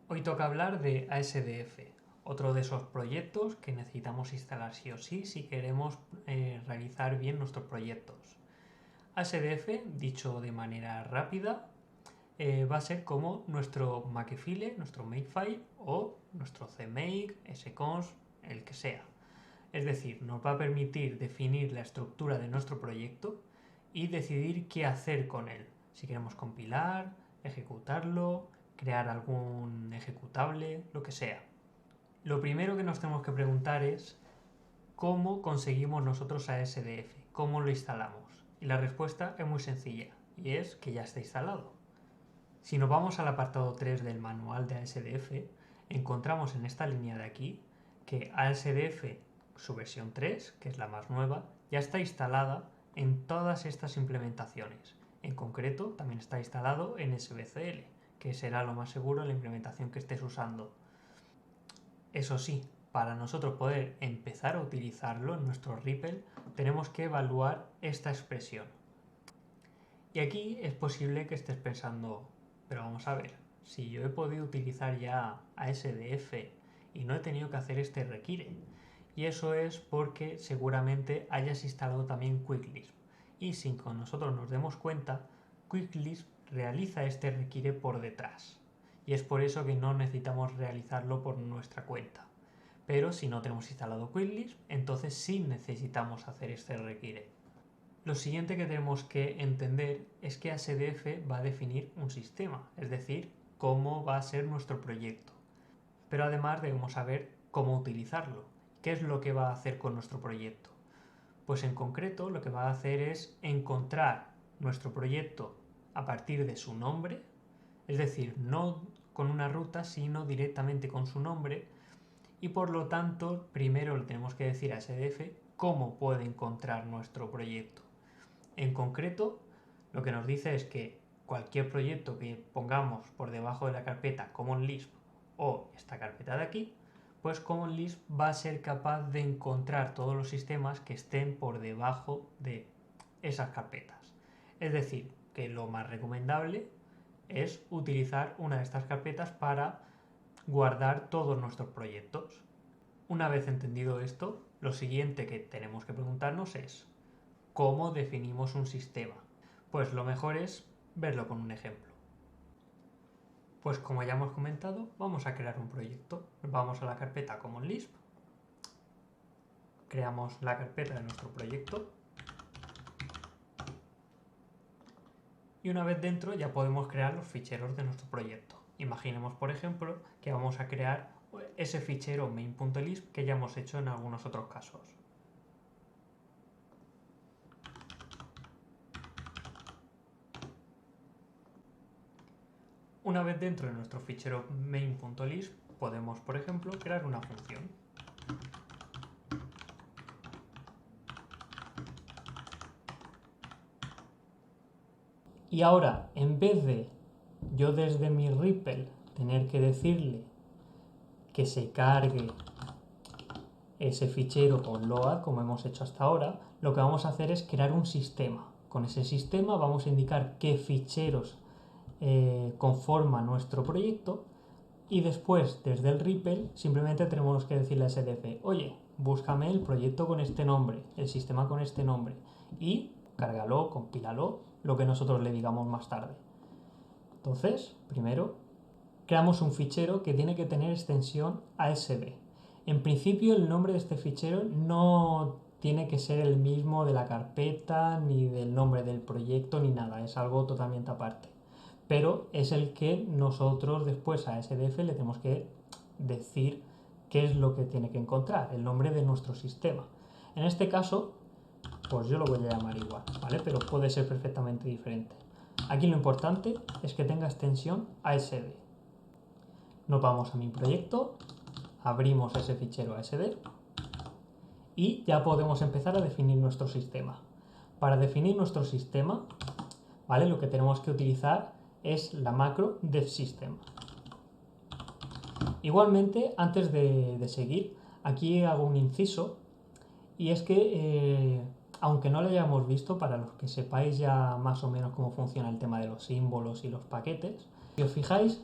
Hoy toca hablar de ASDF, otro de esos proyectos que necesitamos instalar sí o sí si queremos realizar bien nuestros proyectos. ASDF, dicho de manera rápida, va a ser como nuestro Makefile, nuestro Makefile o nuestro CMake, SCons, el que sea. Es decir, nos va a permitir definir la estructura de nuestro proyecto y decidir qué hacer con él. Si queremos compilar, ejecutarlo, crear algún ejecutable, lo que sea. Lo primero que nos tenemos que preguntar es ¿cómo conseguimos nosotros ASDF? ¿Cómo lo instalamos? Y la respuesta es muy sencilla, y es que ya está instalado. Si nos vamos al apartado 3 del manual de ASDF, encontramos en esta línea de aquí que ASDF, su versión 3, que es la más nueva, ya está instalada en todas estas implementaciones. En concreto, también está instalado en SBCL, que será lo más seguro en la implementación que estés usando. Eso sí, para nosotros poder empezar a utilizarlo en nuestro REPL, tenemos que evaluar esta expresión. Y aquí es posible que estés pensando, pero vamos a ver, si yo he podido utilizar ya ASDF y no he tenido que hacer este require. Y eso es porque seguramente hayas instalado también QuickLisp. Y sin que nosotros nos demos cuenta, QuickLisp realiza este require por detrás. Y es por eso que no necesitamos realizarlo por nuestra cuenta. Pero si no tenemos instalado QuickLisp, entonces sí necesitamos hacer este require. Lo siguiente que tenemos que entender es que ASDF va a definir un sistema, es decir, cómo va a ser nuestro proyecto. Pero además debemos saber cómo utilizarlo. ¿Qué es lo que va a hacer con nuestro proyecto? Pues en concreto lo que va a hacer es encontrar nuestro proyecto a partir de su nombre, es decir, no con una ruta, sino directamente con su nombre, y por lo tanto primero le tenemos que decir a ASDF cómo puede encontrar nuestro proyecto. En concreto, lo que nos dice es que cualquier proyecto que pongamos por debajo de la carpeta Common Lisp o esta carpeta de aquí, pues Common Lisp va a ser capaz de encontrar todos los sistemas que estén por debajo de esas carpetas. Es decir, que lo más recomendable es utilizar una de estas carpetas para guardar todos nuestros proyectos. Una vez entendido esto, lo siguiente que tenemos que preguntarnos es ¿cómo definimos un sistema? Pues lo mejor es verlo con un ejemplo. Pues como ya hemos comentado, vamos a crear un proyecto. Vamos a la carpeta Common Lisp, creamos la carpeta de nuestro proyecto y una vez dentro ya podemos crear los ficheros de nuestro proyecto. Imaginemos, por ejemplo, que vamos a crear ese fichero main.lisp que ya hemos hecho en algunos otros casos. Una vez dentro de nuestro fichero main.lisp podemos, por ejemplo, crear una función. Y ahora, en vez de yo desde mi REPL tener que decirle que se cargue ese fichero con load, como hemos hecho hasta ahora, lo que vamos a hacer es crear un sistema. Con ese sistema vamos a indicar qué ficheros conforman nuestro proyecto y después, desde el REPL, simplemente tenemos que decirle a SDF, oye, búscame el proyecto con este nombre, el sistema con este nombre y cárgalo, compílalo, lo que nosotros le digamos más tarde. Entonces, primero, creamos un fichero que tiene que tener extensión ASD. En principio, el nombre de este fichero no tiene que ser el mismo de la carpeta, ni del nombre del proyecto, ni nada, es algo totalmente aparte. Pero es el que nosotros después a SDF le tenemos que decir qué es lo que tiene que encontrar, el nombre de nuestro sistema. En este caso, pues yo lo voy a llamar igual, ¿vale? Pero puede ser perfectamente diferente. Aquí lo importante es que tenga extensión ASD. Nos vamos a mi proyecto, abrimos ese fichero ASD y ya podemos empezar a definir nuestro sistema. Para definir nuestro sistema, ¿vale? Lo que tenemos que utilizar es la macro devsystem. Igualmente, antes de seguir, aquí hago un inciso y es que, aunque no lo hayamos visto, para los que sepáis ya más o menos cómo funciona el tema de los símbolos y los paquetes, Si os fijáis,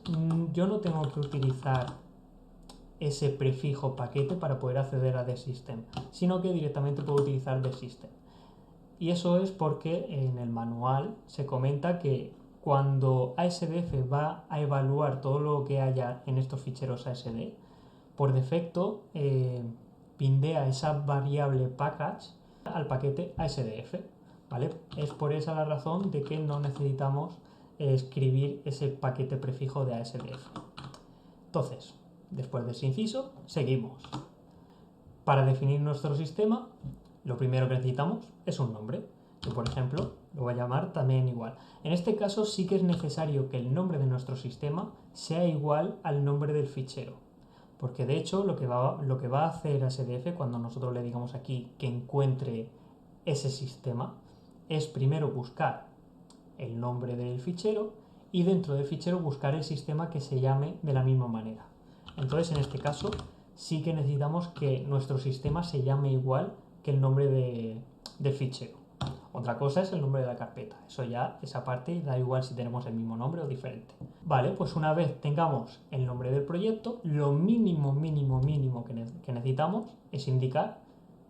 yo no tengo que utilizar ese prefijo paquete para poder acceder a TheSystem, sino que directamente puedo utilizar TheSystem. Y eso es porque en el manual se comenta que cuando ASDF va a evaluar todo lo que haya en estos ficheros ASD, por defecto pindea esa variable package al paquete ASDF, ¿vale? Es por esa la razón de que no necesitamos escribir ese paquete prefijo de ASDF. Entonces, después de ese inciso, seguimos. Para definir nuestro sistema, lo primero que necesitamos es un nombre. Yo, por ejemplo, lo voy a llamar también igual. En este caso sí que es necesario que el nombre de nuestro sistema sea igual al nombre del fichero. Porque de hecho lo que va a hacer ASDF cuando nosotros le digamos aquí que encuentre ese sistema es primero buscar el nombre del fichero y dentro del fichero buscar el sistema que se llame de la misma manera. Entonces en este caso sí que necesitamos que nuestro sistema se llame igual que el nombre del fichero. Otra cosa es el nombre de la carpeta. Eso ya, esa parte, da igual si tenemos el mismo nombre o diferente. Vale, pues una vez tengamos el nombre del proyecto, lo mínimo que necesitamos es indicar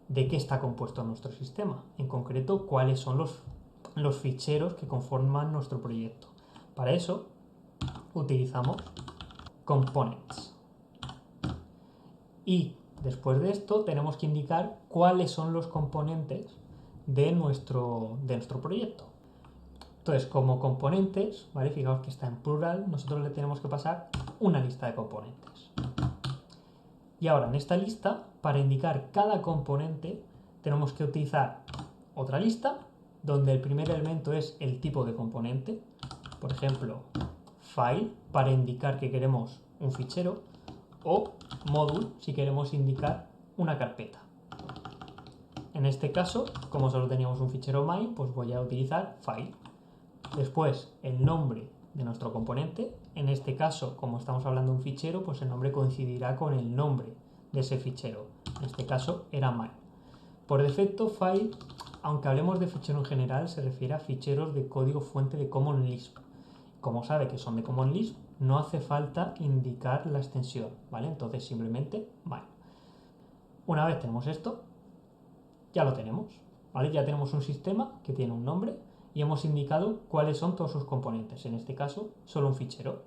de qué está compuesto nuestro sistema. En concreto, cuáles son los ficheros que conforman nuestro proyecto. Para eso utilizamos components. Y después de esto tenemos que indicar cuáles son los componentes de nuestro proyecto. Entonces, como componentes, ¿vale? Fijaos que está en plural, nosotros le tenemos que pasar una lista de componentes. Y ahora en esta lista, para indicar cada componente, tenemos que utilizar otra lista donde el primer elemento es el tipo de componente, por ejemplo, file, para indicar que queremos un fichero, o module, si queremos indicar una carpeta. En este caso, como solo teníamos un fichero main, pues voy a utilizar file. Después, el nombre de nuestro componente. En este caso, como estamos hablando de un fichero, pues el nombre coincidirá con el nombre de ese fichero. En este caso era main. Por defecto, file, aunque hablemos de fichero en general, se refiere a ficheros de código fuente de Common Lisp. Como sabe que son de Common Lisp, no hace falta indicar la extensión, ¿vale? Entonces simplemente main. Una vez tenemos esto, ya lo tenemos, ¿vale? Ya tenemos un sistema que tiene un nombre y hemos indicado cuáles son todos sus componentes, en este caso solo un fichero.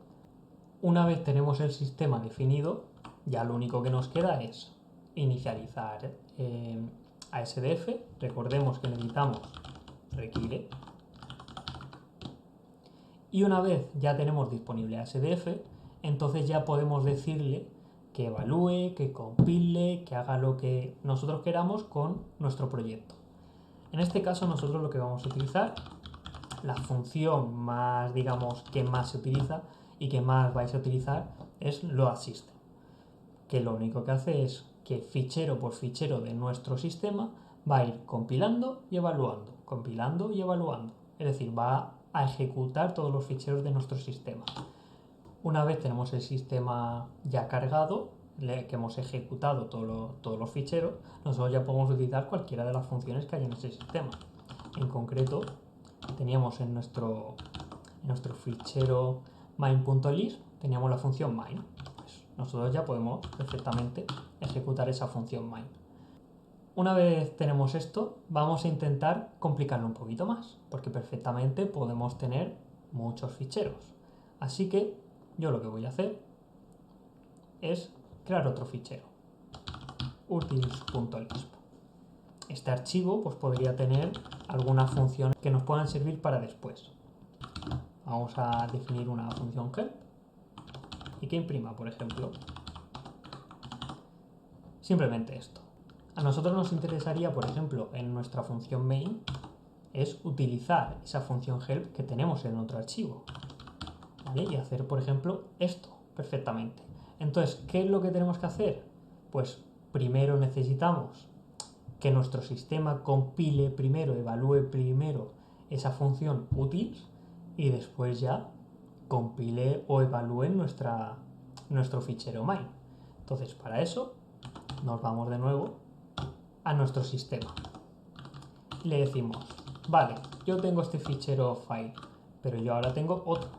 Una vez tenemos el sistema definido, ya lo único que nos queda es inicializar ASDF. Recordemos que necesitamos require. Y una vez ya tenemos disponible ASDF, entonces ya podemos decirle que evalúe, que compile, que haga lo que nosotros queramos con nuestro proyecto. En este caso nosotros lo que vamos a utilizar, la función más, digamos, que más se utiliza y que más vais a utilizar es loadSystem, que lo único que hace es que fichero por fichero de nuestro sistema va a ir compilando y evaluando, compilando y evaluando. Es decir, va a ejecutar todos los ficheros de nuestro sistema. Una vez tenemos el sistema ya cargado, que hemos ejecutado todos los ficheros, nosotros ya podemos utilizar cualquiera de las funciones que hay en ese sistema. En concreto, teníamos en nuestro fichero main.list, teníamos la función main. Pues nosotros ya podemos perfectamente ejecutar esa función main. Una vez tenemos esto, vamos a intentar complicarlo un poquito más, porque perfectamente podemos tener muchos ficheros. Así que yo lo que voy a hacer es crear otro fichero, utils.lisp. Este archivo pues podría tener algunas funciones que nos puedan servir para después. Vamos a definir una función help y que imprima, por ejemplo, simplemente esto. A nosotros nos interesaría, por ejemplo, en nuestra función main, es utilizar esa función help que tenemos en otro archivo, ¿vale? Y hacer, por ejemplo, esto perfectamente. Entonces, ¿qué es lo que tenemos que hacer? Pues primero necesitamos que nuestro sistema compile primero, evalúe primero esa función utils y después ya compile o evalúe nuestro fichero main. Entonces, para eso nos vamos de nuevo a nuestro sistema. Le decimos, vale, yo tengo este fichero file, pero yo ahora tengo otro.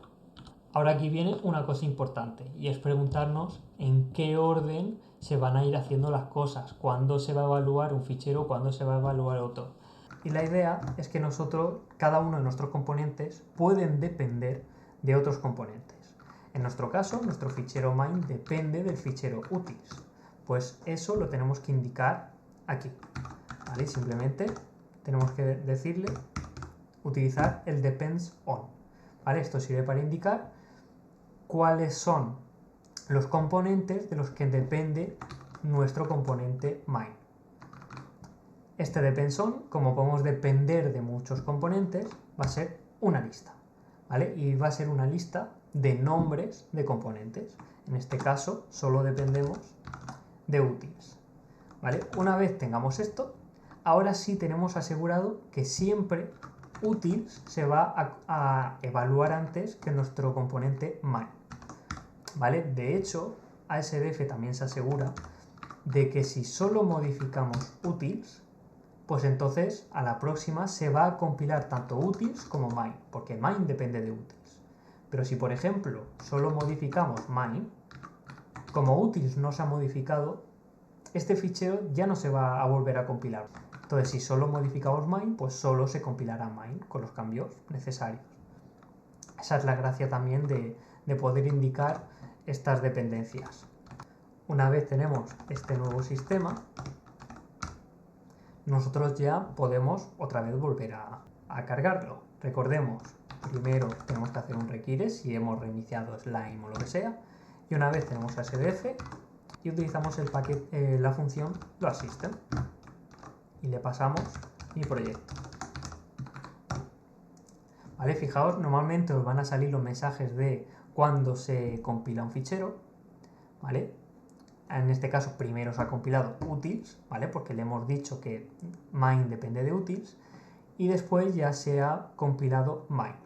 Ahora aquí viene una cosa importante y es preguntarnos en qué orden se van a ir haciendo las cosas, cuándo se va a evaluar un fichero, cuándo se va a evaluar otro. Y la idea es que nosotros, cada uno de nuestros componentes, pueden depender de otros componentes. En nuestro caso, nuestro fichero main depende del fichero utils. Pues eso lo tenemos que indicar aquí. ¿Vale? Simplemente tenemos que decirle, utilizar el depends on. ¿Vale? Esto sirve para indicar cuáles son los componentes de los que depende nuestro componente main. Este depends on, como podemos depender de muchos componentes, va a ser una lista, ¿vale? Y va a ser una lista de nombres de componentes. En este caso, solo dependemos de utils, ¿vale? Una vez tengamos esto, ahora sí tenemos asegurado que siempre utils se va a evaluar antes que nuestro componente main, ¿vale? De hecho, ASDF también se asegura de que si solo modificamos utils, pues entonces a la próxima se va a compilar tanto utils como main, porque main depende de utils. Pero si por ejemplo solo modificamos main, como utils no se ha modificado, este fichero ya no se va a volver a compilar. Entonces si solo modificamos main, pues solo se compilará main con los cambios necesarios. Esa es la gracia también de poder indicar estas dependencias. Una vez tenemos este nuevo sistema, nosotros ya podemos otra vez volver a cargarlo. Recordemos, primero tenemos que hacer un require si hemos reiniciado Slime o lo que sea, y una vez tenemos ASDF y utilizamos el paquete, la función loadSystem y le pasamos mi proyecto. ¿Vale? Fijaos, normalmente os van a salir los mensajes de cuando se compila un fichero, ¿vale? En este caso primero se ha compilado utils, ¿vale? Porque le hemos dicho que main depende de utils, y después ya se ha compilado main.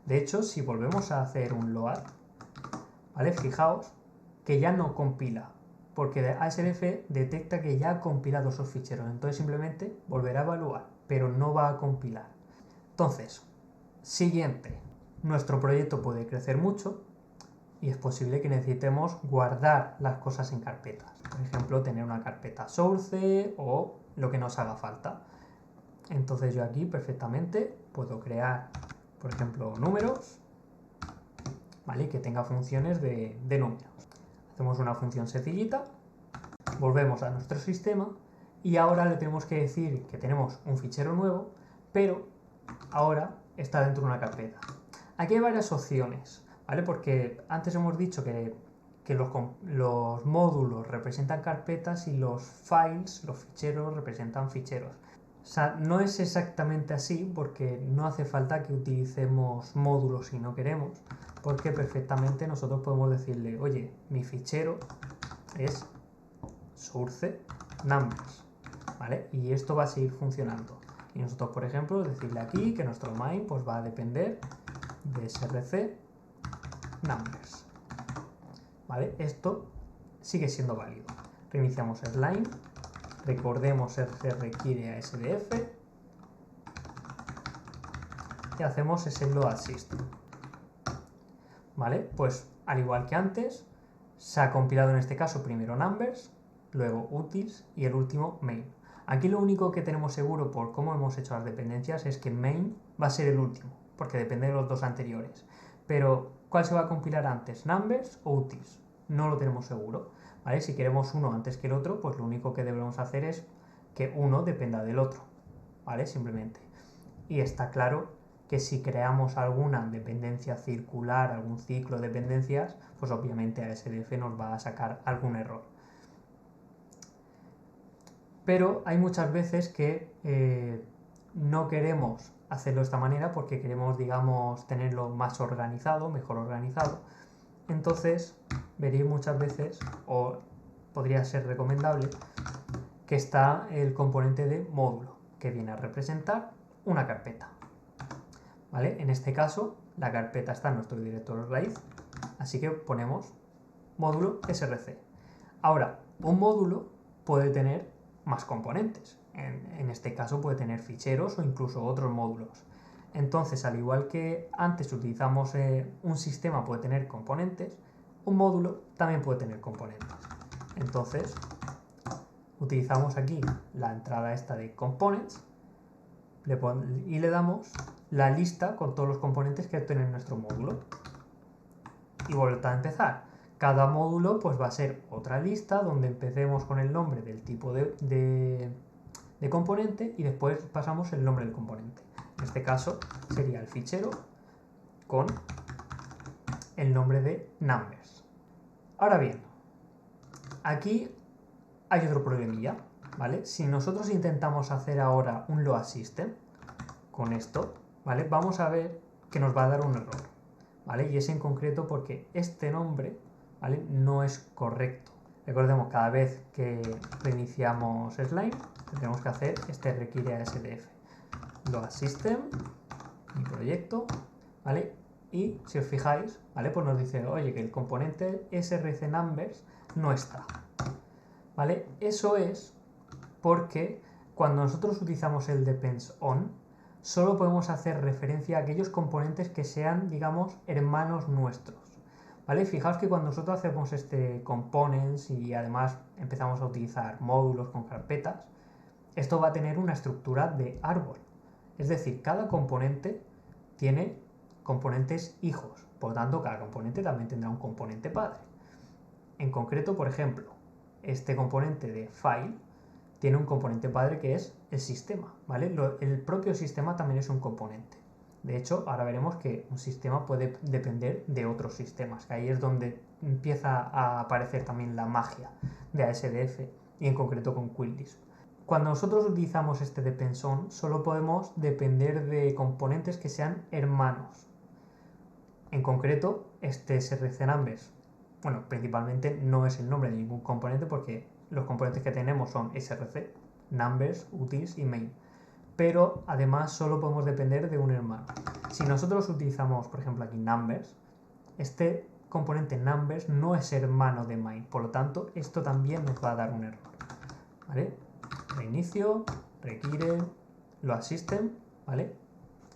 De hecho, si volvemos a hacer un load, ¿vale? Fijaos que ya no compila, porque ASDF detecta que ya ha compilado esos ficheros, entonces simplemente volverá a evaluar, pero no va a compilar. Entonces, siguiente, nuestro proyecto puede crecer mucho, y es posible que necesitemos guardar las cosas en carpetas. Por ejemplo, tener una carpeta source o lo que nos haga falta. Entonces yo aquí perfectamente puedo crear, por ejemplo, números, ¿vale? Que tenga funciones de números. Hacemos una función sencillita, volvemos a nuestro sistema y ahora le tenemos que decir que tenemos un fichero nuevo, pero ahora está dentro de una carpeta. Aquí hay varias opciones, ¿vale? Porque antes hemos dicho que los módulos representan carpetas y los files, los ficheros, representan ficheros. O sea, no es exactamente así porque no hace falta que utilicemos módulos si no queremos, porque perfectamente nosotros podemos decirle, oye, mi fichero es source numbers, ¿vale? Y esto va a seguir funcionando. Y nosotros, por ejemplo, decirle aquí que nuestro main pues, va a depender de src numbers, ¿vale? Esto sigue siendo válido. Reiniciamos Slime, recordemos se requiere ASDF y hacemos ese loadSystem, ¿vale? Pues al igual que antes, se ha compilado en este caso primero numbers, luego utils y el último main. Aquí lo único que tenemos seguro por cómo hemos hecho las dependencias es que main va a ser el último, porque depende de los dos anteriores. Pero, ¿cuál se va a compilar antes? ¿Numbers o utils? No lo tenemos seguro, ¿vale? Si queremos uno antes que el otro, pues lo único que debemos hacer es que uno dependa del otro, ¿vale? Simplemente. Y está claro que si creamos alguna dependencia circular, algún ciclo de dependencias, pues obviamente ASDF nos va a sacar algún error. Pero hay muchas veces que no queremos hacerlo de esta manera porque queremos, digamos, tenerlo más organizado, mejor organizado. Entonces, veréis muchas veces, o podría ser recomendable, que está el componente de módulo, que viene a representar una carpeta. ¿Vale? En este caso, la carpeta está en nuestro directorio raíz, así que ponemos módulo src. Ahora, un módulo puede tener más componentes. En este caso puede tener ficheros o incluso otros módulos. Entonces, al igual que antes utilizamos un sistema puede tener componentes, un módulo también puede tener componentes. Entonces, utilizamos aquí la entrada esta de components y le damos la lista con todos los componentes que tiene nuestro módulo. Y vuelta a empezar. Cada módulo pues va a ser otra lista donde empecemos con el nombre del tipo de componente y después pasamos el nombre del componente. En este caso sería el fichero con el nombre de numbers. Ahora bien, aquí hay otro problemilla, ¿vale? Si nosotros intentamos hacer ahora un load system con esto, ¿vale? Vamos a ver que nos va a dar un error, ¿vale? Y es en concreto porque este nombre, ¿vale?, no es correcto. Recordemos, cada vez que reiniciamos Slime, tenemos que hacer este require a SDF. Load system, mi proyecto, ¿vale? Y si os fijáis, ¿vale?, pues nos dice, oye, que el componente src numbers no está, ¿vale? Eso es porque cuando nosotros utilizamos el depends on, solo podemos hacer referencia a aquellos componentes que sean, digamos, hermanos nuestros, ¿vale? Fijaos que cuando nosotros hacemos este components y además empezamos a utilizar módulos con carpetas, esto va a tener una estructura de árbol. Es decir, cada componente tiene componentes hijos, por lo tanto, cada componente también tendrá un componente padre. En concreto, por ejemplo, este componente de file tiene un componente padre que es el sistema, ¿vale? El propio sistema también es un componente. De hecho, ahora veremos que un sistema puede depender de otros sistemas, que ahí es donde empieza a aparecer también la magia de ASDF y en concreto con QuickLisp. Cuando nosotros utilizamos este depends on, solo podemos depender de componentes que sean hermanos. En concreto, este src numbers, bueno, principalmente no es el nombre de ningún componente porque los componentes que tenemos son src, numbers, utils y main. Pero además solo podemos depender de un hermano. Si nosotros utilizamos, por ejemplo, aquí numbers, este componente numbers no es hermano de main, por lo tanto, esto también nos va a dar un error, ¿vale? Reinicio, require, load system, ¿vale?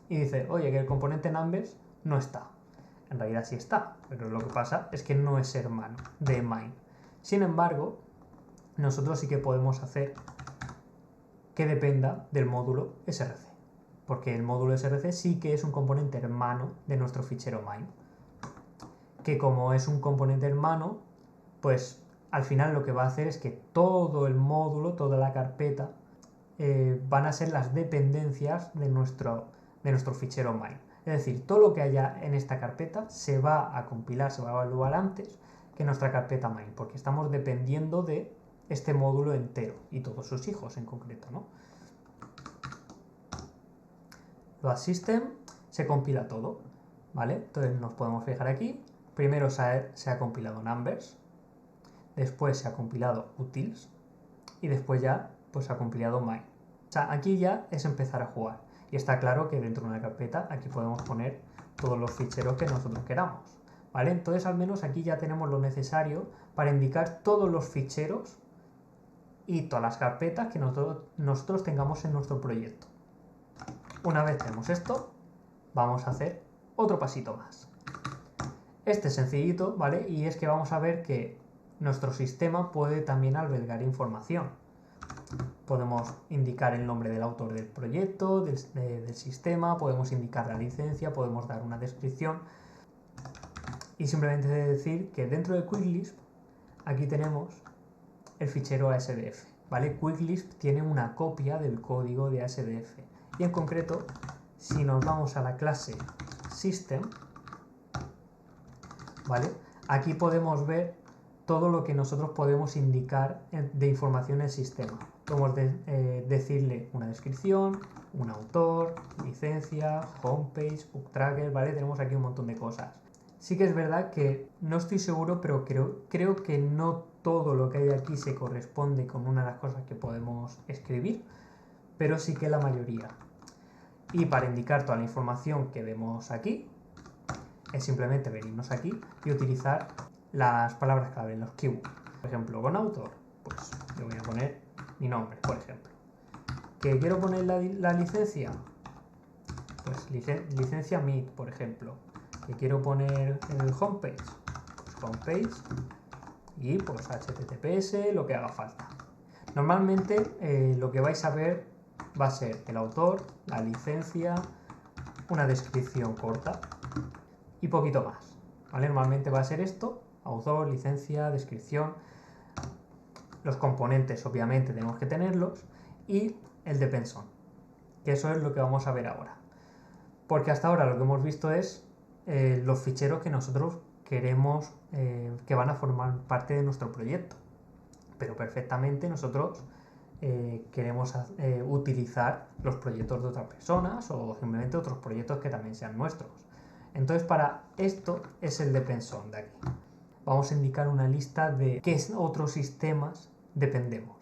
Y dice, oye, que el componente numbers no está. En realidad sí está, pero lo que pasa es que no es hermano de main. Sin embargo, nosotros sí que podemos hacer que dependa del módulo src, porque el módulo src sí que es un componente hermano de nuestro fichero main, que como es un componente hermano, pues al final lo que va a hacer es que todo el módulo, toda la carpeta, van a ser las dependencias de nuestro fichero main. Es decir, todo lo que haya en esta carpeta se va a compilar, se va a evaluar antes que nuestra carpeta main, porque estamos dependiendo de este módulo entero y todos sus hijos en concreto, ¿no? Load system se compila todo, ¿vale? Entonces nos podemos fijar aquí. Primero se ha compilado numbers, después se ha compilado utils y después ya pues se ha compilado main. O sea, aquí ya es empezar a jugar y está claro que dentro de una carpeta aquí podemos poner todos los ficheros que nosotros queramos, ¿vale? Entonces al menos aquí ya tenemos lo necesario para indicar todos los ficheros y todas las carpetas que nosotros tengamos en nuestro proyecto. Una vez tenemos esto, vamos a hacer otro pasito más. Este es sencillito, ¿vale? Y es que vamos a ver que nuestro sistema puede también albergar información. Podemos indicar el nombre del autor del proyecto, del sistema, podemos indicar la licencia, podemos dar una descripción y simplemente decir que dentro de QuickLisp aquí tenemos el fichero ASDF, ¿vale? QuickLisp tiene una copia del código de ASDF y en concreto, si nos vamos a la clase System, ¿vale?, aquí podemos ver todo lo que nosotros podemos indicar de información en el sistema. Podemos decirle una descripción, un autor, licencia, homepage, book tracker, ¿vale? Tenemos aquí un montón de cosas. Sí que es verdad que no estoy seguro, pero creo que no todo lo que hay aquí se corresponde con una de las cosas que podemos escribir, pero sí que la mayoría. Y para indicar toda la información que vemos aquí, es simplemente venirnos aquí y utilizar las palabras clave, los keywords. Por ejemplo, con autor, pues yo voy a poner mi nombre, por ejemplo. ¿Que quiero poner la licencia? pues licencia MIT, por ejemplo, que quiero poner en el homepage, pues homepage y pues HTTPS, lo que haga falta. Normalmente lo que vais a ver va a ser el autor, la licencia, una descripción corta y poquito más, ¿vale? Normalmente va a ser esto, autor, licencia, descripción, los componentes obviamente tenemos que tenerlos y el dependson, que eso es lo que vamos a ver ahora. Porque hasta ahora lo que hemos visto es los ficheros que nosotros queremos que van a formar parte de nuestro proyecto. Pero perfectamente nosotros queremos utilizar los proyectos de otras personas o simplemente otros proyectos que también sean nuestros. Entonces para esto es el dependson de aquí. Vamos a indicar una lista de qué otros sistemas dependemos.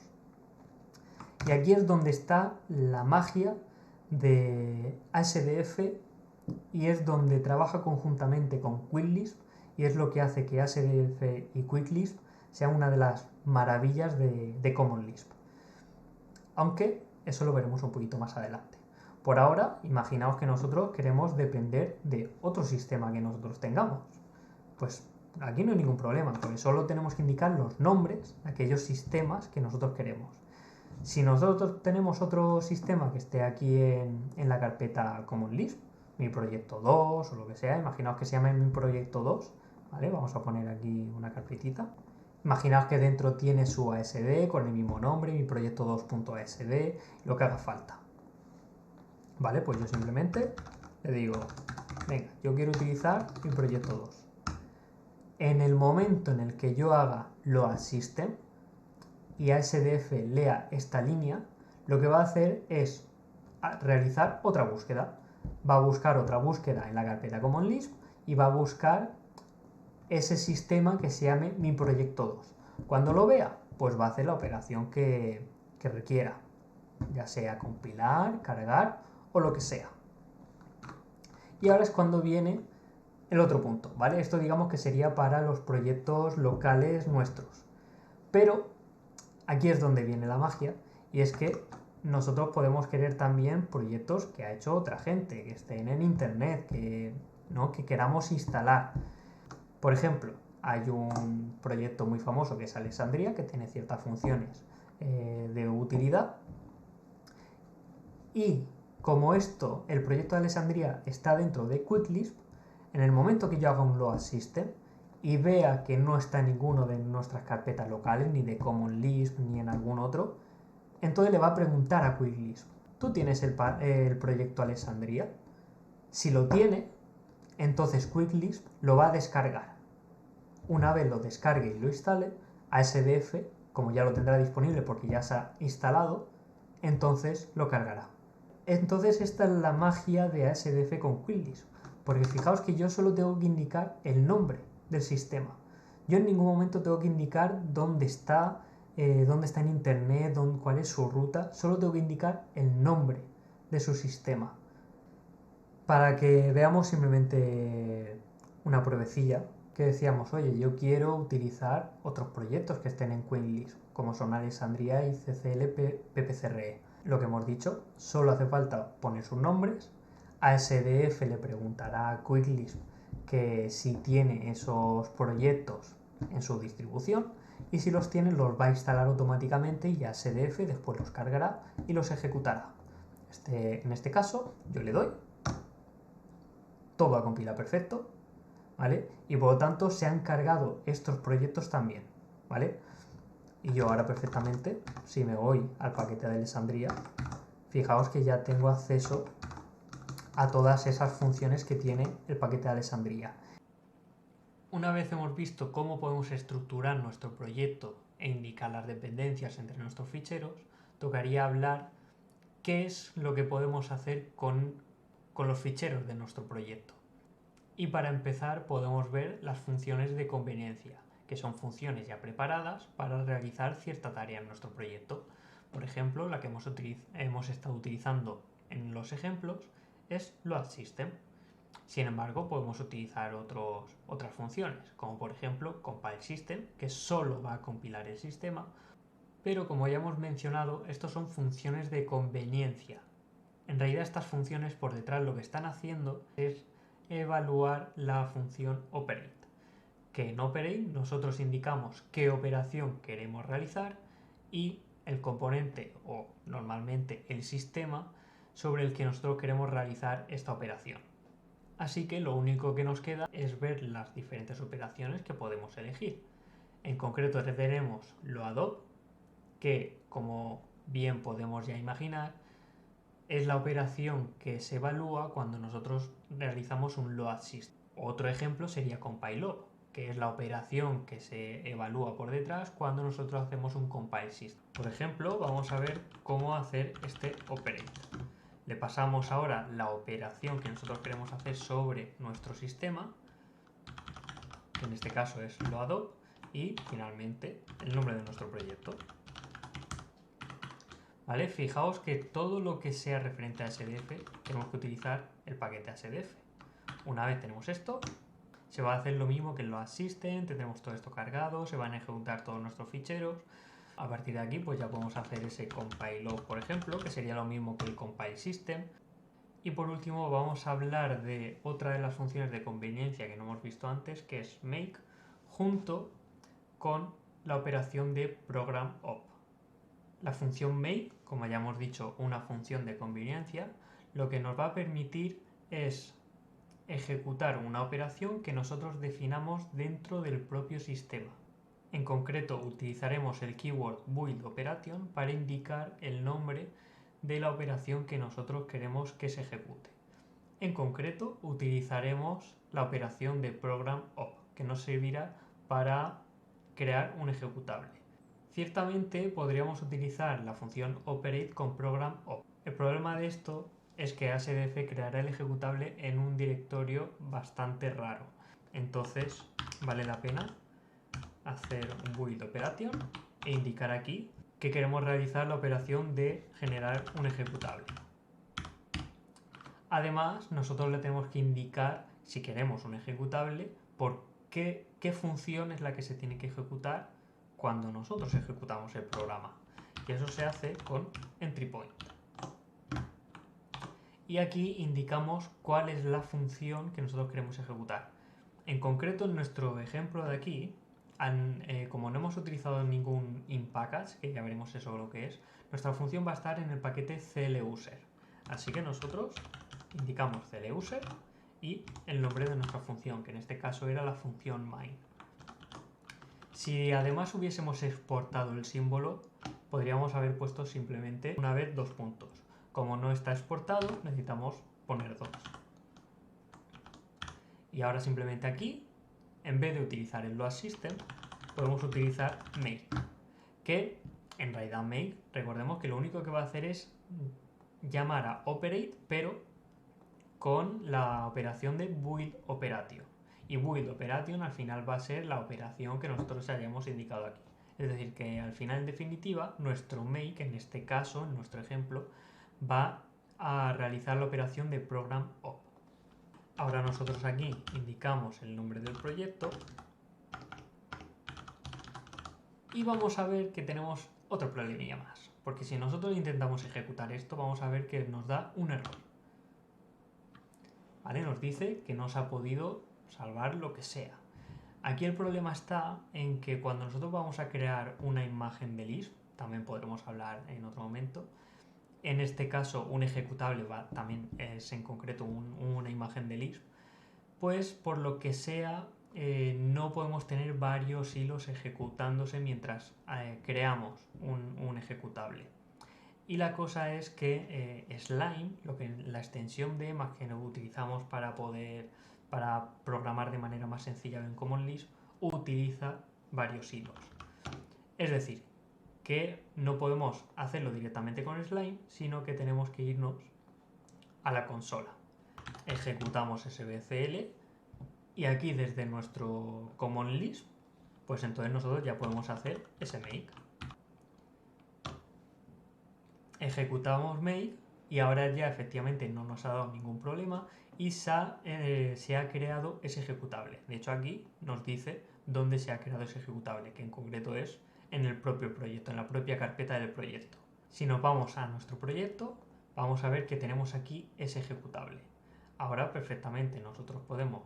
Y aquí es donde está la magia de ASDF y es donde trabaja conjuntamente con QuickLisp y es lo que hace que ASDF y QuickLisp sean una de las maravillas de Common Lisp. Aunque eso lo veremos un poquito más adelante. Por ahora, imaginaos que nosotros queremos depender de otro sistema que nosotros tengamos. Pues aquí no hay ningún problema, porque solo tenemos que indicar los nombres de aquellos sistemas que nosotros queremos. Si nosotros tenemos otro sistema que esté aquí en la carpeta Common Lisp, mi proyecto 2 o lo que sea, imaginaos que se llame mi proyecto 2, ¿vale? Vamos a poner aquí una carpetita. Imaginaos que dentro tiene su ASD con el mismo nombre, mi proyecto 2.asd, lo que haga falta. Vale, pues yo simplemente le digo, venga, yo quiero utilizar mi proyecto 2. En el momento en el que yo haga load system y ASDF lea esta línea, lo que va a hacer es realizar otra búsqueda. Va a buscar otra búsqueda en la carpeta Common Lisp y va a buscar ese sistema que se llame mi proyecto 2. Cuando lo vea, pues va a hacer la operación que requiera, ya sea compilar, cargar o lo que sea. Y ahora es cuando viene el otro punto, ¿vale? Esto digamos que sería para los proyectos locales nuestros. Pero aquí es donde viene la magia y es que nosotros podemos querer también proyectos que ha hecho otra gente, que estén en internet, que queramos instalar. Por ejemplo, hay un proyecto muy famoso que es Alexandria, que tiene ciertas funciones de utilidad. Y como el proyecto de Alexandria está dentro de QuickLisp, en el momento que yo haga un load system y vea que no está en ninguno de nuestras carpetas locales, ni de Common Lisp, ni en algún otro, entonces le va a preguntar a QuickLisp, ¿tú tienes el proyecto Alexandria? Si lo tiene, entonces QuickLisp lo va a descargar. Una vez lo descargue y lo instale, ASDF, como ya lo tendrá disponible porque ya se ha instalado, entonces lo cargará. Entonces esta es la magia de ASDF con QuickLisp, porque fijaos que yo solo tengo que indicar el nombre del sistema. Yo en ningún momento tengo que indicar dónde está en internet, cuál es su ruta, solo tengo que indicar el nombre de su sistema. Para que veamos simplemente una pruebecilla, que decíamos, oye, yo quiero utilizar otros proyectos que estén en QuickLisp, como son Alexandria y CCL-PPCRE. Lo que hemos dicho, solo hace falta poner sus nombres, ASDF le preguntará a QuickLisp que si tiene esos proyectos en su distribución y si los tiene los va a instalar automáticamente y ASDF después los cargará y los ejecutará. En este caso yo le doy, todo ha compilado perfecto, ¿vale? Y por lo tanto se han cargado estos proyectos también, ¿vale? Y yo ahora perfectamente, si me voy al paquete de Alexandria, fijaos que ya tengo acceso a todas esas funciones que tiene el paquete de Alexandria. Una vez hemos visto cómo podemos estructurar nuestro proyecto e indicar las dependencias entre nuestros ficheros, tocaría hablar qué es lo que podemos hacer con los ficheros de nuestro proyecto. Y para empezar podemos ver las funciones de conveniencia, que son funciones ya preparadas para realizar cierta tarea en nuestro proyecto. Por ejemplo, la que hemos estado utilizando en los ejemplos es load system. Sin embargo, podemos utilizar otras funciones, como por ejemplo compile system, que solo va a compilar el sistema, pero como ya hemos mencionado, estos son funciones de conveniencia. En realidad estas funciones por detrás lo que están haciendo es evaluar la función operate, que en operate nosotros indicamos qué operación queremos realizar y el componente o normalmente el sistema sobre el que nosotros queremos realizar esta operación. Así que lo único que nos queda es ver las diferentes operaciones que podemos elegir. En concreto tenemos loadopt, que como bien podemos ya imaginar, es la operación que se evalúa cuando nosotros realizamos un load system. Otro ejemplo sería compileOp, que es la operación que se evalúa por detrás cuando nosotros hacemos un compile system. Por ejemplo, vamos a ver cómo hacer este operate. Le pasamos ahora la operación que nosotros queremos hacer sobre nuestro sistema, que en este caso es loadopt, y finalmente el nombre de nuestro proyecto. ¿Vale? Fijaos que todo lo que sea referente a SDF tenemos que utilizar el paquete SDF. Una vez tenemos esto, se va a hacer lo mismo que en los System, tendremos todo esto cargado, se van a ejecutar todos nuestros ficheros. A partir de aquí pues ya podemos hacer ese compileOp, por ejemplo, que sería lo mismo que el compile system. Y por último vamos a hablar de otra de las funciones de conveniencia que no hemos visto antes, que es make, junto con la operación de programOp. La función make, como ya hemos dicho, una función de conveniencia, lo que nos va a permitir es ejecutar una operación que nosotros definamos dentro del propio sistema. En concreto, utilizaremos el keyword buildOperation para indicar el nombre de la operación que nosotros queremos que se ejecute. En concreto, utilizaremos la operación de programOp, que nos servirá para crear un ejecutable. Ciertamente podríamos utilizar la función operate con programOp. El problema de esto es que SDF creará el ejecutable en un directorio bastante raro. Entonces vale la pena hacer un build operation e indicar aquí que queremos realizar la operación de generar un ejecutable. Además, nosotros le tenemos que indicar, si queremos un ejecutable, por qué función es la que se tiene que ejecutar cuando nosotros ejecutamos el programa. Y eso se hace con entry point. Y aquí indicamos cuál es la función que nosotros queremos ejecutar. En concreto, en nuestro ejemplo de aquí, como no hemos utilizado ningún inpackage, que ya veremos eso lo que es, nuestra función va a estar en el paquete cluser. Así que nosotros indicamos cluser y el nombre de nuestra función, que en este caso era la función main. Si además hubiésemos exportado el símbolo, podríamos haber puesto simplemente una vez 2 puntos. Como no está exportado, necesitamos poner 2. Y ahora simplemente aquí, en vez de utilizar el load system, podemos utilizar make, que en realidad make, recordemos que lo único que va a hacer es llamar a operate, pero con la operación de build operation. Y build operation al final va a ser la operación que nosotros hayamos indicado aquí. Es decir, que al final, en definitiva, nuestro make, en este caso, en nuestro ejemplo, va a realizar la operación de programOp. Ahora nosotros aquí indicamos el nombre del proyecto y vamos a ver que tenemos otro problemilla más, porque si nosotros intentamos ejecutar esto, vamos a ver que nos da un error. ¿Vale? Nos dice que no se ha podido salvar lo que sea. Aquí el problema está en que cuando nosotros vamos a crear una imagen de Lisp, también podremos hablar en otro momento, en este caso un ejecutable también es en concreto una imagen de Lisp, pues por lo que sea no podemos tener varios hilos ejecutándose mientras creamos un ejecutable. Y la cosa es que Slime, la extensión de EMAS que utilizamos para programar de manera más sencilla en Common Lisp, utiliza varios hilos. Es decir, que no podemos hacerlo directamente con Slime, sino que tenemos que irnos a la consola. Ejecutamos sbcl y aquí desde nuestro Common Lisp, pues entonces nosotros ya podemos hacer smake. Ejecutamos make y ahora ya efectivamente no nos ha dado ningún problema y se ha creado ese ejecutable. De hecho aquí nos dice dónde se ha creado ese ejecutable, que en concreto es en el propio proyecto, en la propia carpeta del proyecto. Si nos vamos a nuestro proyecto, vamos a ver que tenemos aquí ese ejecutable. Ahora perfectamente nosotros podemos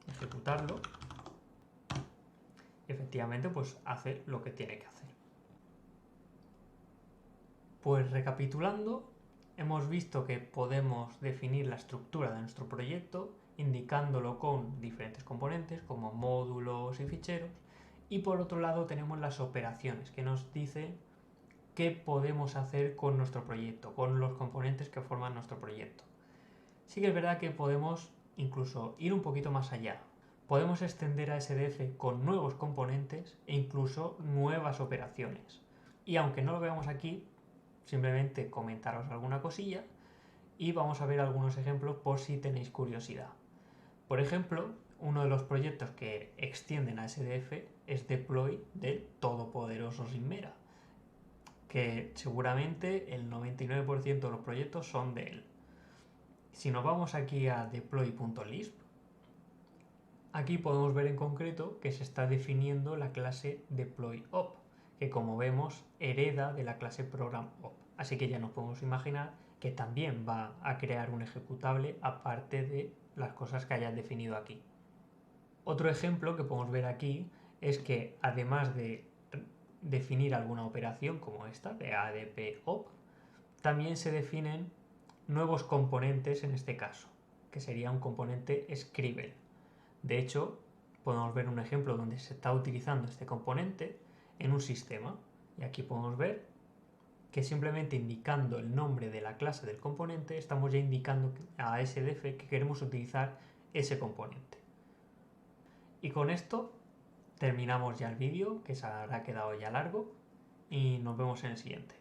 ejecutarlo y efectivamente pues hace lo que tiene que hacer. Pues recapitulando, hemos visto que podemos definir la estructura de nuestro proyecto indicándolo con diferentes componentes como módulos y ficheros, y por otro lado tenemos las operaciones que nos dicen qué podemos hacer con nuestro proyecto, con los componentes que forman nuestro proyecto. Sí que es verdad que podemos incluso ir un poquito más allá. Podemos extender a SDF con nuevos componentes e incluso nuevas operaciones. Y aunque no lo veamos aquí, simplemente comentaros alguna cosilla y vamos a ver algunos ejemplos por si tenéis curiosidad. Por ejemplo, uno de los proyectos que extienden a SDF es deploy del todopoderoso Sinmera, que seguramente el 99% de los proyectos son de él. Si nos vamos aquí a deploy.lisp, aquí podemos ver en concreto que se está definiendo la clase deployOp, que como vemos hereda de la clase programOp. Así que ya nos podemos imaginar que también va a crear un ejecutable aparte de las cosas que hayas definido aquí. Otro ejemplo que podemos ver aquí es que además de definir alguna operación como esta de adpop, también se definen nuevos componentes en este caso, que sería un componente Scribble. De hecho, podemos ver un ejemplo donde se está utilizando este componente en un sistema, y aquí podemos ver que simplemente indicando el nombre de la clase del componente estamos ya indicando a SDF que queremos utilizar ese componente. Y con esto terminamos ya el vídeo, que se habrá quedado ya largo, y nos vemos en el siguiente.